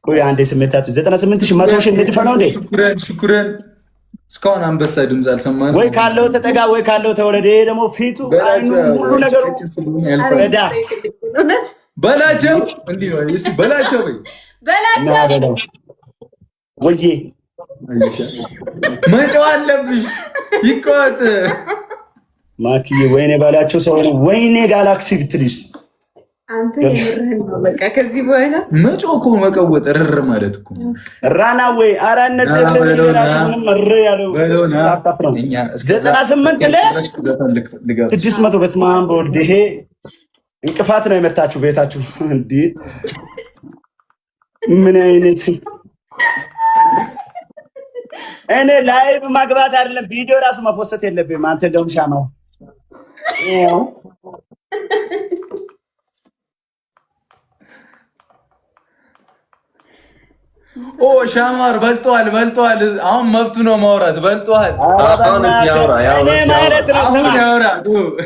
ቆይ አንዴ ስሜታችሁ 98 100 ሺህ እንድትፈ ነው እንዴ? ሽኩረን እስካሁን አንበሳ ድምፅ አልሰማንም። ወይ ካለው ተጠጋ ወይ ካለው ተወረደ። ይሄ ደግሞ ፊቱ ሁሉ ነገሩ በላቸው እንዴ ነው እሺ፣ በላቸው ወይ መጫው አለብሽ ይቆጥ ማኪ ወይኔ ባላቸው ሰው ነው። ወይኔ ጋላክሲ ብትልስ አንተ የምርህን ነው። በቃ ከዚህ በኋላ መጫው እኮ መቀወጥ ረር ማለት እኮ ራና ወይ አራነት ምንም መረ ያለው ታጣፍ ነው። 98 ላይ 600 በስመ አብ ወልድ። ይሄ እንቅፋት ነው የመታችሁ ቤታችሁ እንዴ! ምን አይነት እኔ ላይቭ ማግባት አይደለም ቪዲዮ ራሱ መፖስት የለብኝም። አንተ ደም ሻማው ኦ ሻማር በልጧል። አሁን መብቱ ነው ማውራት። በልጧል። አሁንስ ያውራ።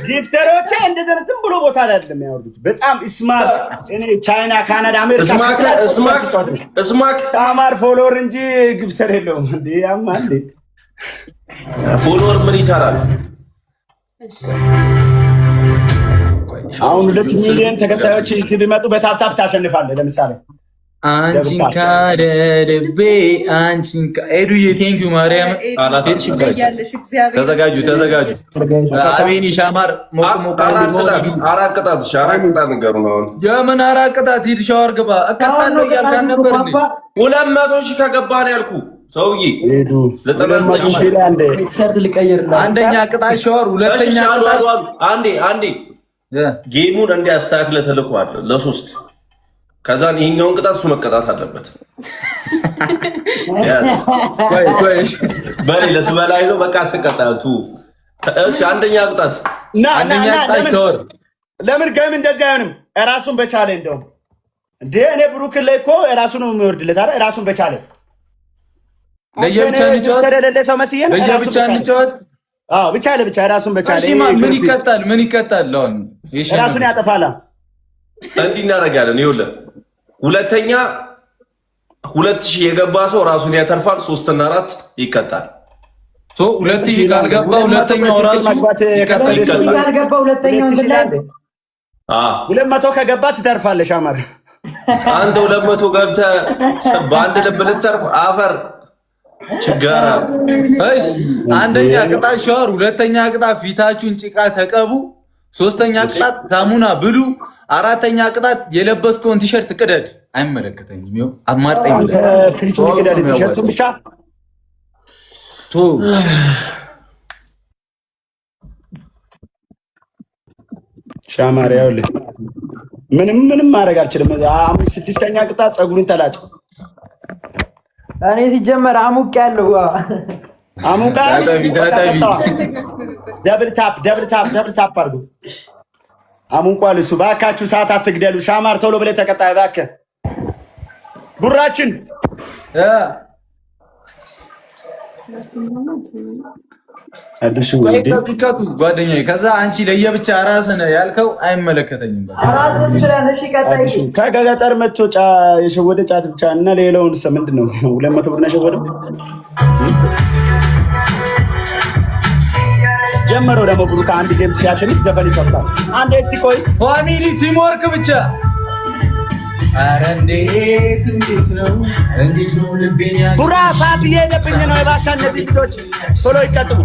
ጊፍተሮቼ እንደዚህ ዝም ብሎ ቦታ ላይ አይደለም ያወሩት። በጣም ስማርት እኔ ቻይና፣ ካናዳ፣ አሜሪካ ስማክ ሻማር ፎሎወር እንጂ ጊፍተር የለውም እንዴ? ያማል ፎሎወር ምን ይሰራል? አሁን 2 ሚሊዮን ተከታዮች ሊመጡ በታፕታፕ ታሸንፋለህ። ለምሳሌ አንቺን ካደልቤ አንቺን ኤዱዬ ቴንክ ዩ ማርያም አላቴት ያለሽ እግዚአብሔር ተዘጋጁ። አቤኒ ሻማር ሞቅ አራት ቅጣት ነገሩ ነው። የምን አራት ቅጣት? ሂድ ሻወር ግባ። እቀጣለሁ እያልካን ነበር እንዴ? 200 ሺህ ከገባ ነው ያልኩ ሰውዬ። ሄዱ 99 ሺህ አንደኛ ቅጣት ሻወር፣ ሁለተኛ ቅጣት አንዴ ጌሙን እንዲያስተካክለ ተልኳል ለ3 ከዛን ይሄኛውን ቅጣት እሱ መቀጣት አለበት። በሌለት በላይ ነው በቃ ተቀጣቱ። እሺ አንደኛ ቅጣት ለምን ገም እንደዚህ አይሆንም? ራሱን በቻለ እንደው እንዴ እኔ ብሩክ ላይ እኮ ራሱን ነው የሚወርድለት አይደል? ራሱን በቻለ ለየብቻ እንጫወት ተደለለ ሰው መስዬ ነው ለየብቻ እንጫወት። አዎ ብቻ ለብቻ ራሱን በቻለ እሺ ምን ይቀጣል? አሁን ራሱን ያጠፋላ። እንዲህ እናደርጋለን። ይኸውልህ ሁለተኛ 2000 የገባ ሰው ራሱን ያተርፋል። 3 እና 4 ይቀጣል። 2000 ካልገባ ሁለተኛው ራሱ ይቀጣል። 200 ከገባ ትተርፋለሽ። አማር አንተ 200 ገብተህ በአንድ ልብ ልትተርፍ አፈር ችጋራ። እሺ አንደኛ ቅጣት ሻወር፣ ሁለተኛ ቅጣት ፊታችሁን ጭቃ ተቀቡ፣ ሶስተኛ ቅጣት ሳሙና ብሉ፣ አራተኛ ቅጣት የለበስከውን ቲሸርት ቅደድ። አይመለከተኝም። ይኸው አማርጠኝ አንተ ፊቱን ቅደድ፣ ቲሸርቱን ብቻ ሻማሪያው ልክ ምንም ማድረግ አልችልም። 6ኛ ቅጣት ፀጉሩን ተላጭ። እኔ ሲጀመር አሙቅ ያለው አሙቃ ደብል ታፕ አድርጉ። አሙቋል እሱ። ባካችሁ ሰዓት አትግደሉ። ሻማር ቶሎ ብለህ ተቀጣይ እባክህ። ጉራችን አድርሹ ጓደኛዬ። ከዛ አንቺ ለየብቻ ራስህ ነህ ያልከው አይመለከተኝም። ከገጠር መጥቶ የሸወደ ጫት ብቻ እና ሌላውን ምንድን ነው 200 ብር ነው የሸወደው። ጀመረው ደግሞ ብሩክ አንድ ጌም ሲያሸንፍ ዘፈን ይከፍታል። አንድ ኤክስኮይስ ፋሚሊ ቲም ወርክ ብቻ። ኧረ እንዴት ነው ልቤን ያ ቡራ ሰዓት እየሄደብኝ ነው። የባሻ እነዚህ ልጆች ቶሎ ይቀጥሉ።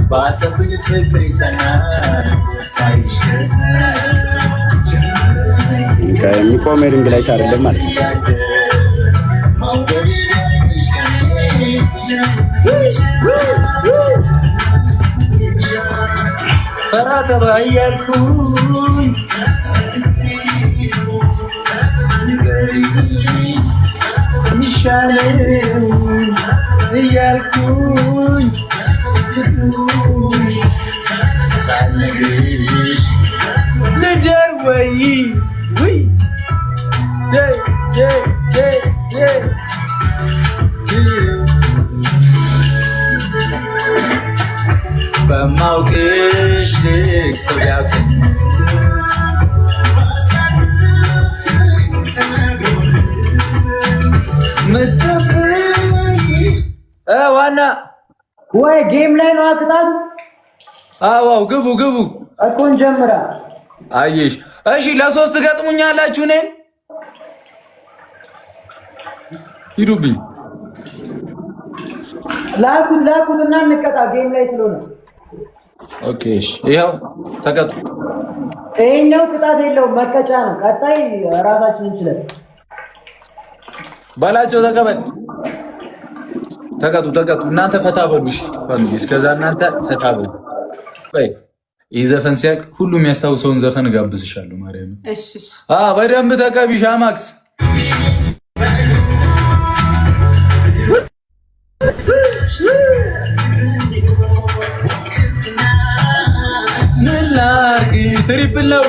ባሰብኝ ፍቅር ይዘናል የሚቆም ሪንግ ላይ አይደለም ማለት ነው። ፈራ ተባ እያልኩኝ ሚሻለው እያልኩኝ ልደር ወይ ዋና ወይ ጌም ላይ ነው አቅጣት። አዎ ግቡ እኮን ጀምራ አየሽ። እሺ ለሶስት ገጥሙኛላችሁ እኔን ሂዱብኝ። ላኩትና እንቀጣ ጌም ላይ ስለሆነ። ኦኬ እሺ ይኸው ተቀጡ። ይሄኛው ቅጣት የለውም መቀጫ ነው። ቀጣይ ራሳችን እንችላለን። ባላቸው ተቀጡ። እናንተ ፈታ በሉ። እሺ እስከዛ እናንተ ፈታ በሉ። ቆይ ይህ ዘፈን ሲያቅ ሁሉም የሚያስታውሰውን ዘፈን ጋብዝሻለሁ። ማርያም እሺ በደንብ ተቀቢ ሻማክስ። ምን ላድርግ ትሪፕል ነው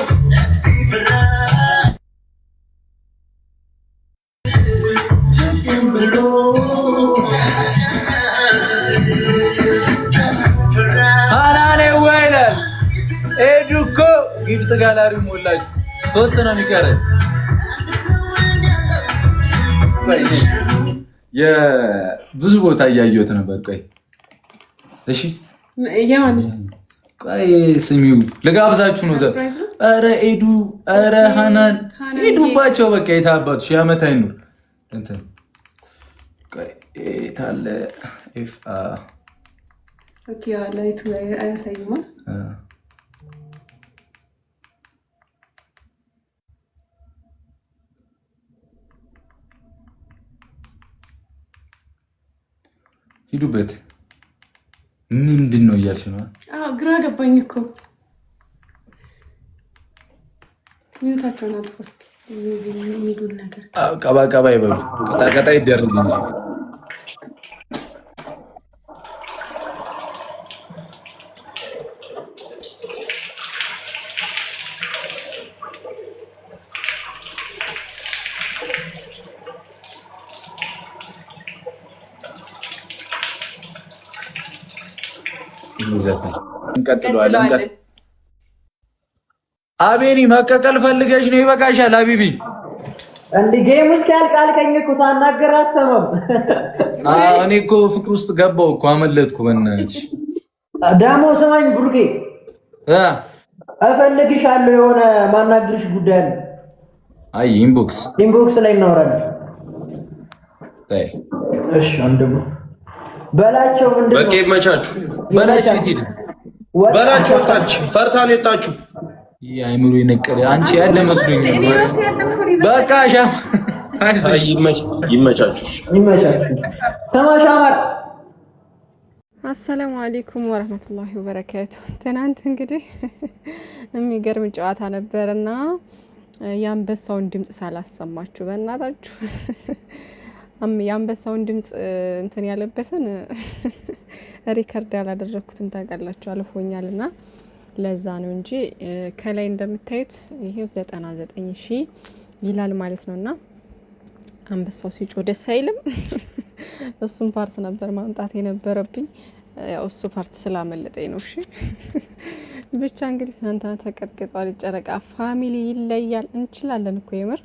ሃናኔ ወይነር ኤዱኮ ጊፍት ጋላሪ ሞላችሁ። 3 ነው የሚቀረን። የብዙ ቦታ እያየሁት ነበር። ቆይ እሺ ቆይ ስሚው ልጋብዛችሁ ነው ዘ ኧረ ኤዱ ኧረ ሃናን ሄዱባቸው። በቃ የታባቱ 1000 ዓመት አይኑር እንትን ቆይ ታለ ኤፍ ኦኬ ላይቱ ላይ አያሳይማ። ሂዱበት። ምንድን ነው እያልሽ ነው? ግራ ገባኝ እኮ ሚዩታቸውን አጥፎ እስኪ የሚሉን ነገር ቀባ ይበሉ። ቀጣ ይደረግ እንጂ እንቀጥለዋለን። አቤኒ መቀቀል ፈልገሽ ነው? ይበቃሻል አቢቢ። እንዴ ጌም ውስጥ ያልቃልከኝ እኮ ሳናገር አሰማም። እኔ እኮ ፍቅር ውስጥ ገባው እኮ አመለጥኩ። በእናትሽ ደግሞ ስማኝ ብሩኬ፣ እፈልግሻለሁ። የሆነ ማናግርሽ ጉዳይ አለ። አይ ኢንቦክስ ላይ እናወራለን። እሺ አንደም በላቸው። ምንድነው በቃ ይመቻችሁ። በላቸው ታች ፈርታን የጣችሁ የአይምሮ ይነቀለ አንቺ ያለ መስሎኝ በቃ ሻም ይመቻችሁ። ተማሻማር አሰላሙ አለይኩም ወራህመቱላሂ ወበረካቱ። ትናንት እንግዲህ የሚገርም ጨዋታ ነበርና የአንበሳውን ድምጽ ሳላሰማችሁ በእናታችሁ የአንበሳውን ድምጽ እንትን ያለበትን ሪከርድ ያላደረኩትም ታውቃላችሁ አልፎኛልና ለዛ ነው እንጂ ከላይ እንደምታዩት ይሄው 99,000 ይላል ማለት ነውና አንበሳው ሲጮ ደስ አይልም። እሱም ፓርት ነበር ማምጣት የነበረብኝ ያው እሱ ፓርት ስላመለጠኝ ነው። እሺ ብቻ እንግዲህ ትናንትና ተቀጥቅጧል። ጨረቃ ፋሚሊ ይለያል። እንችላለን እኮ የምር።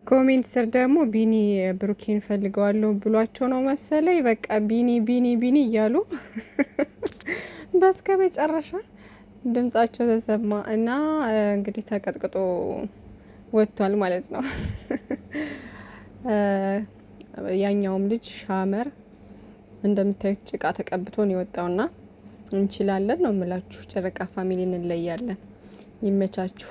ኮሜንት ስር ደግሞ ቢኒ ብሩኬን ፈልገዋለሁ ብሏቸው ነው መሰለኝ። በቃ ቢኒ እያሉ በስከ መጨረሻ ድምጻቸው ተሰማ እና እንግዲህ ተቀጥቅጦ ወጥቷል ማለት ነው። ያኛውም ልጅ ሻመር እንደምታዩት ጭቃ ተቀብቶ ነው የወጣውና እንችላለን ነው የምላችሁ። ጨረቃ ፋሚሊ እንለያለን። ይመቻችሁ።